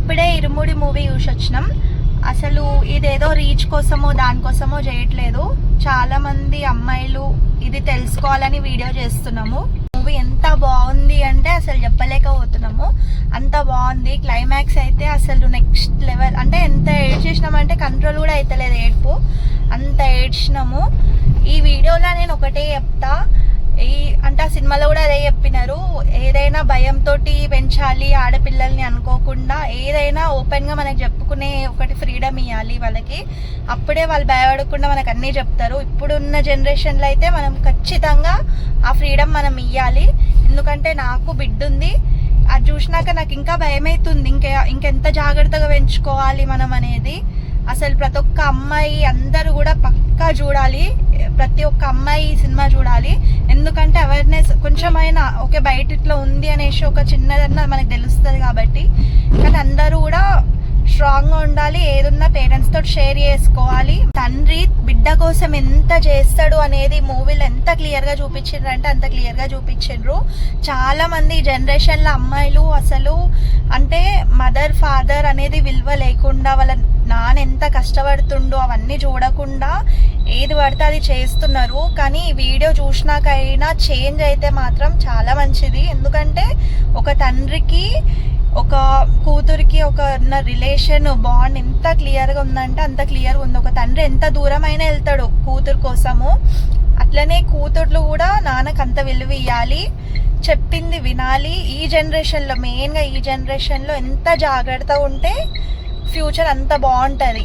ఇప్పుడే ఇరుముడి మూవీ చూసి వచ్చినాం. అసలు ఇదేదో రీచ్ కోసమో దానికోసమో చేయట్లేదు. చాలా మంది అమ్మాయిలు ఇది తెలుసుకోవాలని వీడియో చేస్తున్నాము. మూవీ ఎంత బాగుంది అంటే అసలు చెప్పలేకపోతున్నాము, అంత బాగుంది. క్లైమాక్స్ అయితే అసలు నెక్స్ట్ లెవెల్. అంటే ఎంత ఏడ్ చేసినామంటే కంట్రోల్ కూడా అవుతలేదు ఏడుపు, అంత ఏడ్చినాము. ఈ వీడియోలో నేను ఒకటే చెప్తా, అంటే ఆ సినిమాలో కూడా అదే చెప్పినారు, ఏదైనా భయంతో పెంచాలి ఆడపిల్లల్ని అనుకోకుండా, ఏదైనా ఓపెన్గా మనకు చెప్పుకునే ఒకటి ఫ్రీడమ్ ఇవ్వాలి వాళ్ళకి. అప్పుడే వాళ్ళు భయపడకుండా మనకు అన్నీ చెప్తారు. ఇప్పుడున్న జనరేషన్లో అయితే మనం ఖచ్చితంగా ఆ ఫ్రీడమ్ మనం ఇవ్వాలి. ఎందుకంటే నాకు బిడ్డ ఉంది, అది చూసినాక నాకు ఇంకా భయం అవుతుంది, ఇంకెంత జాగ్రత్తగా పెంచుకోవాలి మనం అనేది. అసలు ప్రతి ఒక్క అమ్మాయి అందరూ కూడా పక్కా చూడాలి, ప్రతి ఒక్క అమ్మాయి ఈ సినిమా చూడాలి. ఎందుకంటే అవేర్నెస్ కొంచెమైనా ఓకే బయట ఇట్లా ఉంది అనేసి ఒక చిన్నదన్నా మనకు తెలుస్తుంది కాబట్టి. కానీ అందరూ కూడా స్ట్రాంగ్గా ఉండాలి, ఏదున్నా పేరెంట్స్ తోటి షేర్ చేసుకోవాలి. తండ్రి బిడ్డ కోసం ఎంత చేస్తాడు అనేది మూవీలో ఎంత క్లియర్గా చూపించిండ్రు అంటే అంత క్లియర్గా చూపించిండ్రు. చాలా మంది జనరేషన్లో అమ్మాయిలు అసలు అంటే మదర్ ఫాదర్ అనేది విలువ లేకుండా, వాళ్ళ నాన్న ఎంత కష్టపడుతుండో అవన్నీ చూడకుండా ఏది పడితే అది చేస్తున్నారు. కానీ ఈ వీడియో చూసినాకైనా చేంజ్ అయితే మాత్రం చాలా మంచిది. ఎందుకంటే ఒక తండ్రికి ఒక కూతురికి ఒక రిలేషన్ బాండ్ ఎంత క్లియర్గా ఉందంటే అంత క్లియర్గా ఉంది. ఒక తండ్రి ఎంత దూరమైనా వెళ్తాడు కూతురు కోసము, అట్లనే కూతుర్లు కూడా నాన్నకు అంత విలువ ఇవ్వాలి, చెప్పింది వినాలి. ఈ జనరేషన్లో మెయిన్గా ఈ జనరేషన్లో ఎంత జాగ్రత్తగా ఉంటే ఫ్యూచర్ అంత బాగుంటుంది.